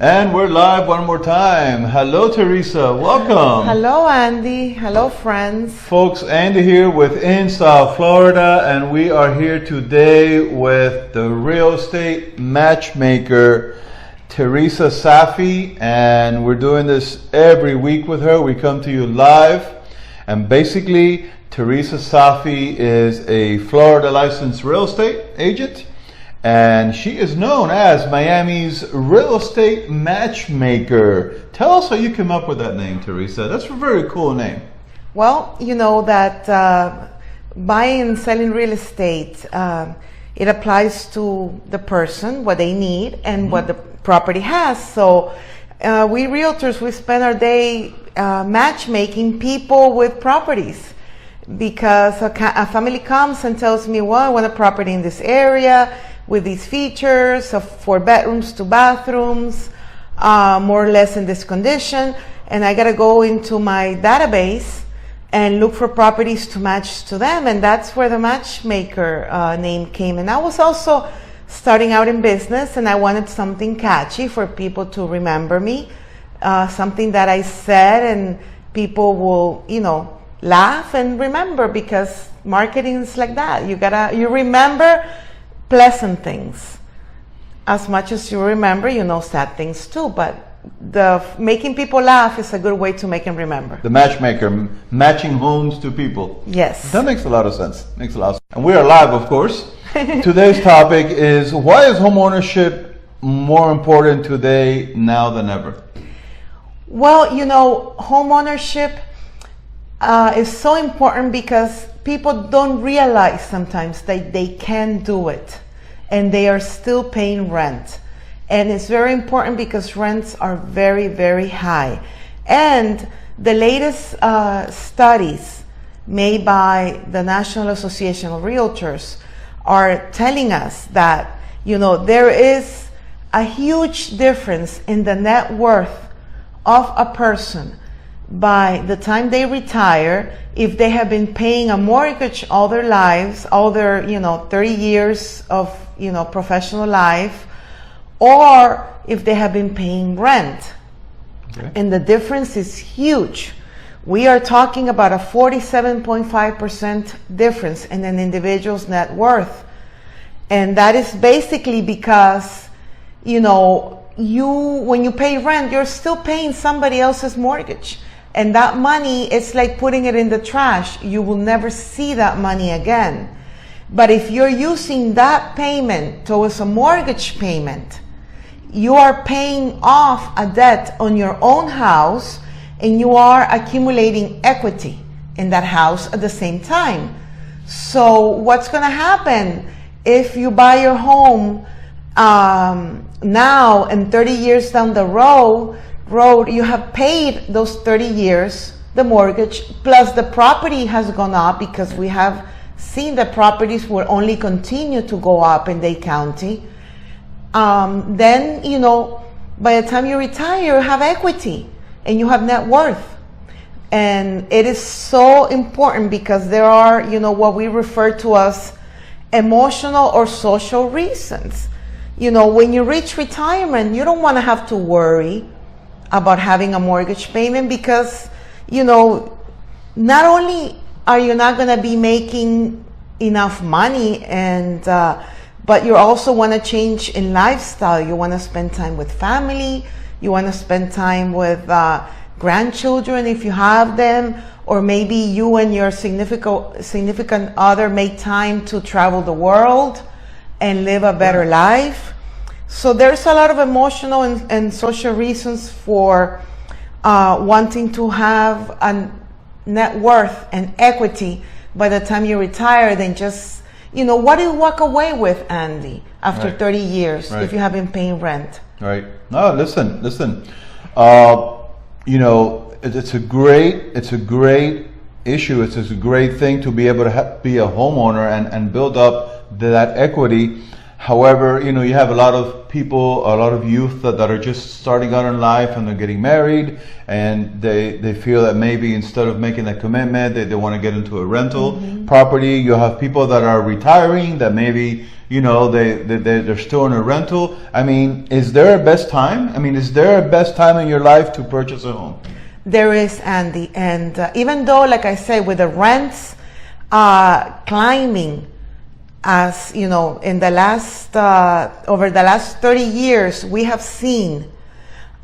And we're live one more time. Hello, Teresa. Welcome. Hello, Andy. Hello, friends. Folks, Andy here within South Florida, and we are here today with the real estate matchmaker, Teresa Safie, and we're doing this every week with her. We come to you live, and basically, Teresa Safie is a Florida licensed real estate agent, and she is known as Miami's real estate matchmaker. Tell us how you came up with that name, Teresa. That's a very cool name. Well, you know that buying and selling real estate, it applies to the person, what they need, and what the property has. So we realtors, we spend our day matchmaking people with properties, because a family comes and tells me, well, I want a property in this area with these features of 4 bedrooms, 2 bathrooms, more or less in this condition, and I gotta go into my database and look for properties to match to them, and that's where the matchmaker name came. And I was also starting out in business, and I wanted something catchy for people to remember me, something that I said and people will, laugh and remember, because marketing is like that. You remember pleasant things as much as you remember, sad things too, but making people laugh is a good way to make them remember. The matchmaker, matching homes to people. Yes. That makes a lot of sense. And we are live, of course. Today's topic is, why is home ownership more important today now than ever? Well, home ownership is so important because people don't realize sometimes that they can do it and they are still paying rent. And it's very important because rents are very, very high. And the latest studies made by the National Association of Realtors are telling us that, there is a huge difference in the net worth of a person by the time they retire, if they have been paying a mortgage all their lives, all their 30 years of professional life, or if they have been paying rent. Okay. And the difference is huge. We are talking about a 47.5% difference in an individual's net worth. And that is basically because when you pay rent, you're still paying somebody else's mortgage. And that money, it's like putting it in the trash. You will never see that money again. But if you're using that payment towards a mortgage payment, you are paying off a debt on your own house, and you are accumulating equity in that house at the same time. So what's going to happen if you buy your home now, and 30 years down the road, you have paid those 30 years, the mortgage, plus the property has gone up, because we have seen that properties will only continue to go up in Dade County. Then, by the time you retire, you have equity and you have net worth. And it is so important because there are, what we refer to as emotional or social reasons. When you reach retirement, you don't want to have to worry about having a mortgage payment, because not only are you not going to be making enough money, and but you also want to change in lifestyle. You want to spend time with family, you want to spend time with grandchildren if you have them, or maybe you and your significant other make time to travel the world and live a better life. So there's a lot of emotional and social reasons for wanting to have a net worth and equity by the time you retire, than just, what do you walk away with, Andy, after 30 years if you have been paying rent? Right. No, listen. It's a great issue. It's a great thing to be able to be a homeowner and build up that equity. However, you have a lot of people, a lot of youth that are just starting out in life and they're getting married, and they feel that maybe instead of making a commitment, they want to get into a rental property. You have people that are retiring that maybe, they're still in a rental. I mean, is there a best time? I mean, is there a best time in your life to purchase a home? There is, Andy. And even though, like I say, with the rents climbing, as in the last over the last 30 years, we have seen,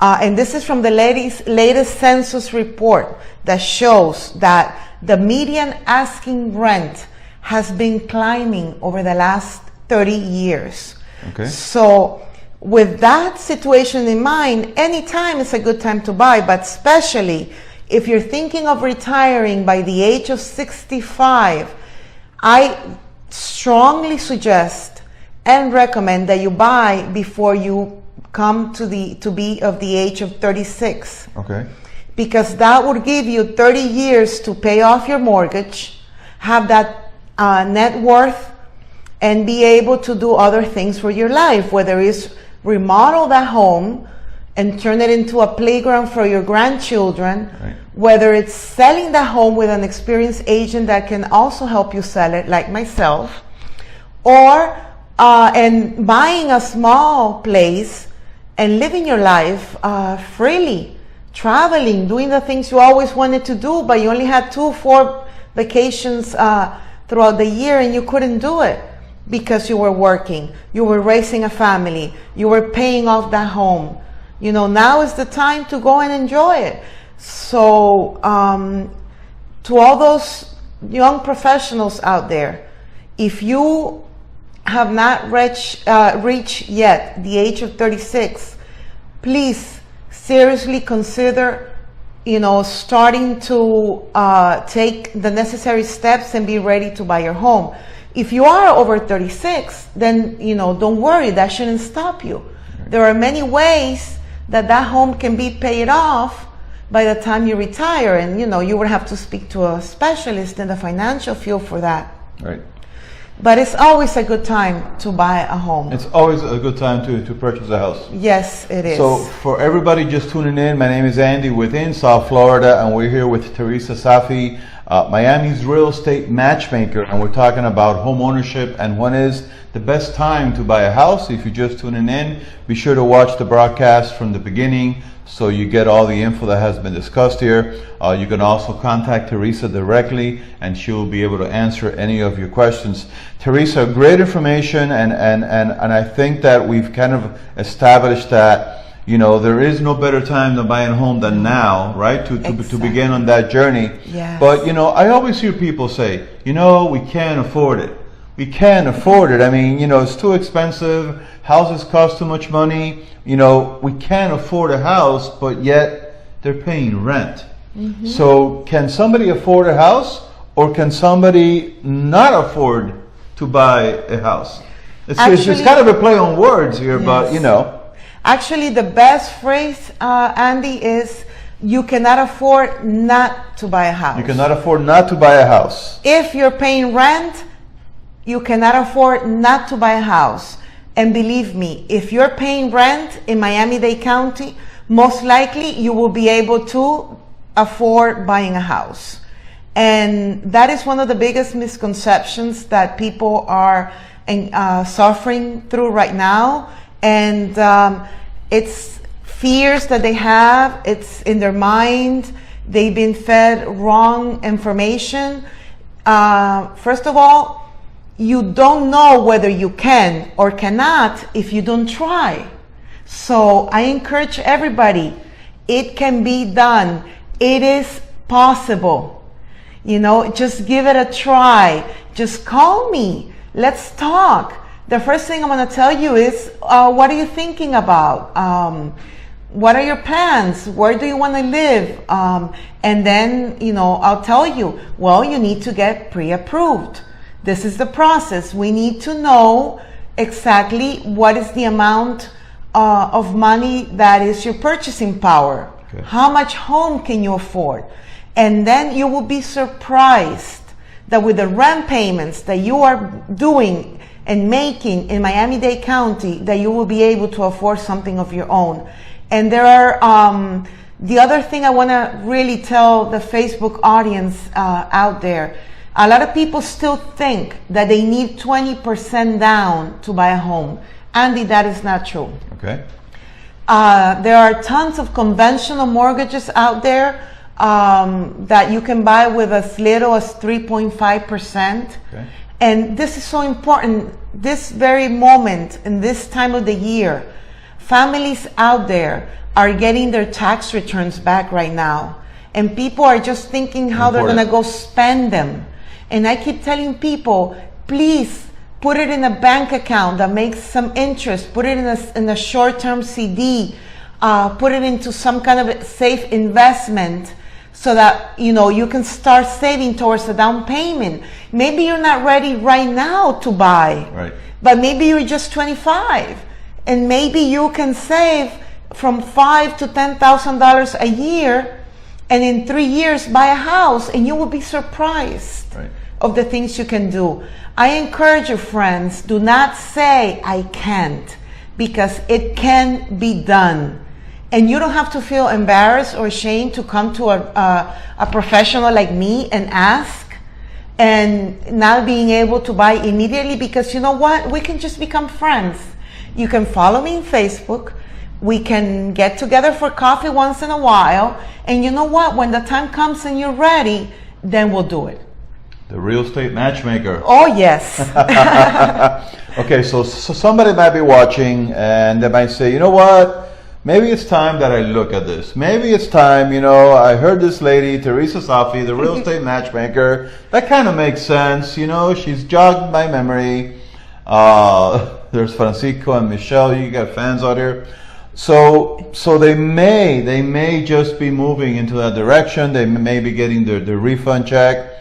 and this is from the latest census report that shows that the median asking rent has been climbing over the last 30 years. Okay. So with that situation in mind, anytime is a good time to buy, but especially if you're thinking of retiring by the age of 65, I strongly suggest and recommend that you buy before you come to be of the age of 36. Okay. Because that would give you 30 years to pay off your mortgage, have that net worth, and be able to do other things for your life, whether it's remodel that home and turn it into a playground for your grandchildren, right, whether it's selling the home with an experienced agent that can also help you sell it, like myself, or and buying a small place and living your life freely, traveling, doing the things you always wanted to do, but you only had 2-4 vacations throughout the year and you couldn't do it because you were working, you were raising a family, you were paying off that home. Now is the time to go and enjoy it. So to all those young professionals out there, if you have not reached yet the age of 36, please seriously consider starting to take the necessary steps and be ready to buy your home. If you are over 36, then don't worry, that shouldn't stop you. There are many ways that home can be paid off by the time you retire, and you would have to speak to a specialist in the financial field for that. Right. But it's always a good time to buy a home. It's always a good time to purchase a house. Yes, it is. So for everybody just tuning in, my name is Andy within South Florida, and we're here with Teresa Safie, Miami's real estate matchmaker, and we're talking about home ownership and when is the best time to buy a house. If you're just tuning in, be sure to watch the broadcast from the beginning so you get all the info that has been discussed here. You can also contact Teresa directly and she will be able to answer any of your questions. Teresa, great information, and I think that we've kind of established that there is no better time to buy a home than now, right? To begin on that journey. Yes. But I always hear people say, we can't afford it. We can't afford it. I mean, it's too expensive. Houses cost too much money. We can't afford a house, but yet they're paying rent. Mm-hmm. So can somebody afford a house, or can somebody not afford to buy a house? It's kind of a play on words here, yes. But Actually, the best phrase, Andy, is you cannot afford not to buy a house. You cannot afford not to buy a house. If you're paying rent, you cannot afford not to buy a house. And believe me, if you're paying rent in Miami-Dade County, most likely you will be able to afford buying a house. And that is one of the biggest misconceptions that people are suffering through right now. And it's fears that they have, it's in their mind, they've been fed wrong information. First of all, you don't know whether you can or cannot if you don't try. So I encourage everybody, it can be done. It is possible. Just give it a try. Just call me. Let's talk. The first thing I'm going to tell you is, what are you thinking about? What are your plans? Where do you want to live? And then, I'll tell you, well, you need to get pre-approved. This is the process. We need to know exactly what is the amount of money that is your purchasing power. Okay. How much home can you afford? And then you will be surprised that with the rent payments that you are doing and making in Miami-Dade County that you will be able to afford something of your own. And there are, the other thing I want to really tell the Facebook audience out there, a lot of people still think that they need 20% down to buy a home. Andy, that is not true. Okay. There are tons of conventional mortgages out there that you can buy with as little as 3.5%. Okay. And this is so important. This very moment, in this time of the year, families out there are getting their tax returns back right now. And people are just thinking how they're going to go spend them. And I keep telling people, please put it in a bank account that makes some interest. Put it in a short-term CD. Put it into some kind of safe investment so that you can start saving towards a down payment. Maybe you're not ready right now to buy, right, but maybe you're just 25, and maybe you can save from $5,000 to $10,000 a year, and in 3 years buy a house, and you will be surprised, right, of the things you can do. I encourage you, friends, do not say I can't, because it can be done. And you don't have to feel embarrassed or ashamed to come to a professional like me and ask, and not being able to buy immediately, because you know what? We can just become friends. You can follow me on Facebook. We can get together for coffee once in a while. And you know what? When the time comes and you're ready, then we'll do it. The real estate matchmaker. Oh, yes. Okay, so somebody might be watching and they might say, you know what? Maybe it's time that I look at this. Maybe it's time, I heard this lady, Teresa Safie, the real estate matchmaker. That kind of makes sense. She's jogged my memory. There's Francisco and Michelle. You got fans out here. So they may just be moving into that direction. They may be getting their refund check.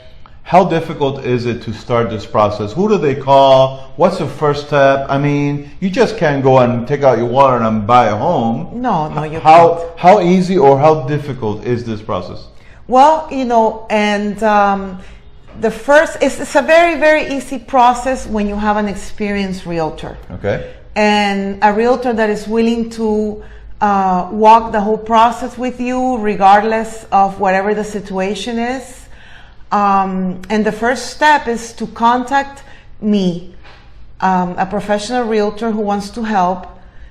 How difficult is it to start this process? Who do they call? What's the first step? I mean, you just can't go and take out your wallet and buy a home. No, you can't. How easy or how difficult is this process? Well, and the first, it's a very, very easy process when you have an experienced realtor. Okay. And a realtor that is willing to walk the whole process with you, regardless of whatever the situation is. And the first step is to contact me, a professional realtor who wants to help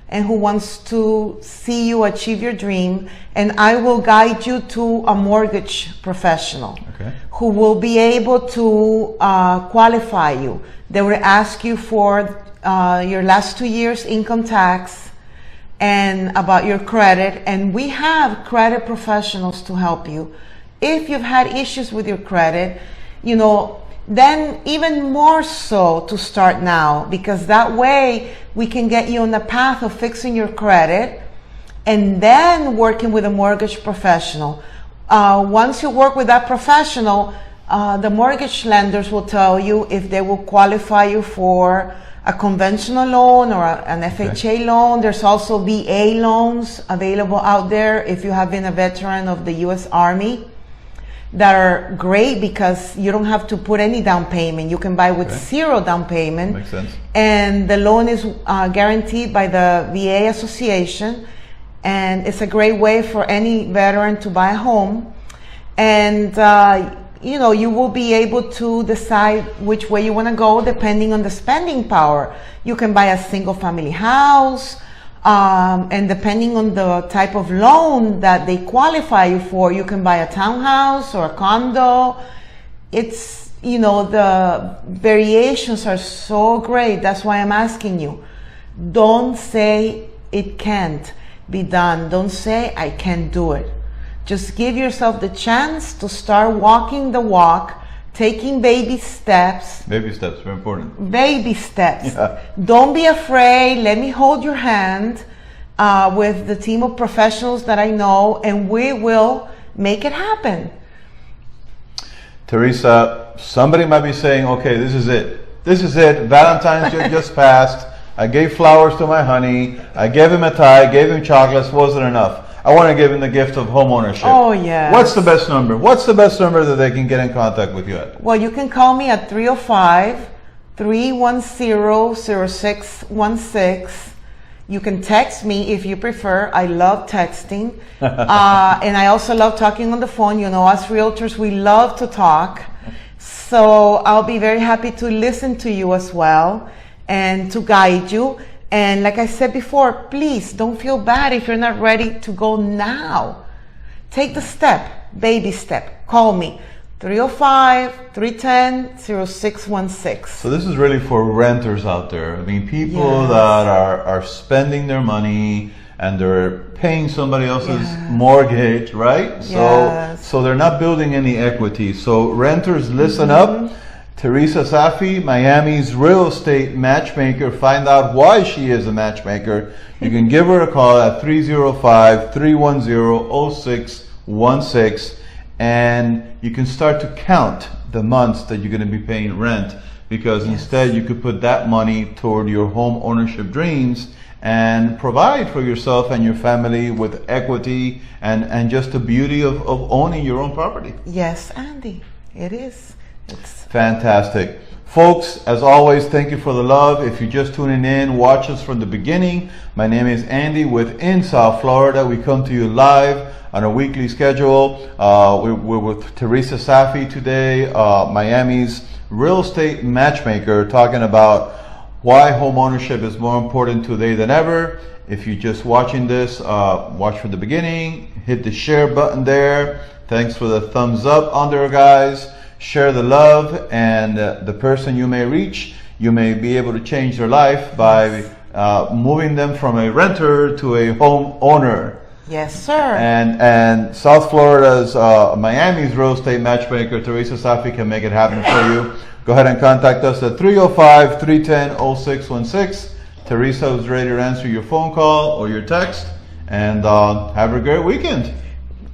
and who wants to see you achieve your dream. And I will guide you to a mortgage professional, okay, who will be able to qualify you. They will ask you for your last 2 years income tax and about your credit. And we have credit professionals to help you. If you've had issues with your credit, then even more so to start now, because that way we can get you on the path of fixing your credit and then working with a mortgage professional. Once you work with that professional, the mortgage lenders will tell you if they will qualify you for a conventional loan or an FHA loan. There's also VA loans available out there if you have been a veteran of the U.S. Army, that are great because you don't have to put any down payment. You can buy with zero down payment. Makes sense. And the loan is guaranteed by the VA Association. And it's a great way for any veteran to buy a home. And, you will be able to decide which way you want to go depending on the spending power. You can buy a single family house. And depending on the type of loan that they qualify you for, you can buy a townhouse or a condo. It's, the variations are so great. That's why I'm asking you. Don't say it can't be done. Don't say I can't do it. Just give yourself the chance to start walking the walk, taking baby steps. Baby steps, very important. Baby steps. Yeah. Don't be afraid. Let me hold your hand with the team of professionals that I know, and we will make it happen. Teresa, somebody might be saying, okay, this is it. This is it. Valentine's just passed. I gave flowers to my honey. I gave him a tie, gave him chocolates. Wasn't enough. I want to give him the gift of home ownership. Oh, yeah. What's the best number? What's the best number that they can get in contact with you at? Well, you can call me at 305 310-0616. You can text me if you prefer. I love texting. And I also love talking on the phone. You know, us realtors, we love to talk. So I'll be very happy to listen to you as well and to guide you. And like I said before, please don't feel bad if you're not ready to go now. Take the step, baby step. Call me, 305-310-0616. So this is really for renters out there. I mean, people that are spending their money and they're paying somebody else's mortgage, right? So they're not building any equity. So renters, listen up. Teresa Safie, Miami's real estate matchmaker. Find out why she is a matchmaker. You can give her a call at 305-310-0616, and you can start to count the months that you're going to be paying rent, because instead you could put that money toward your home ownership dreams and provide for yourself and your family with equity and just the beauty of owning your own property. Yes, Andy, it is. It's fantastic. Folks, as always, thank you for the love. If you're just tuning in, watch us from the beginning. My name is Andy with In South Florida. We come to you live on a weekly schedule. We're with Teresa Safie today, Miami's real estate matchmaker, talking about why home ownership is more important today than ever. If you're just watching this, watch from the beginning. Hit the share button there. Thanks for the thumbs up on there, guys. Share the love, and the person you may reach, you may be able to change their life by moving them from a renter to a home owner. Yes, sir. And South Florida's, Miami's real estate matchmaker, Teresa Safie, can make it happen for you. Go ahead and contact us at 305-310-0616. Teresa is ready to answer your phone call or your text. And have a great weekend.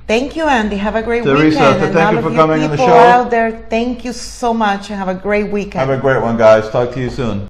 Thank you, Andy. Have a great Teresa, weekend. And thank you for coming on the show. out there, thank you so much, and have a great weekend. Have a great one, guys. Talk to you soon.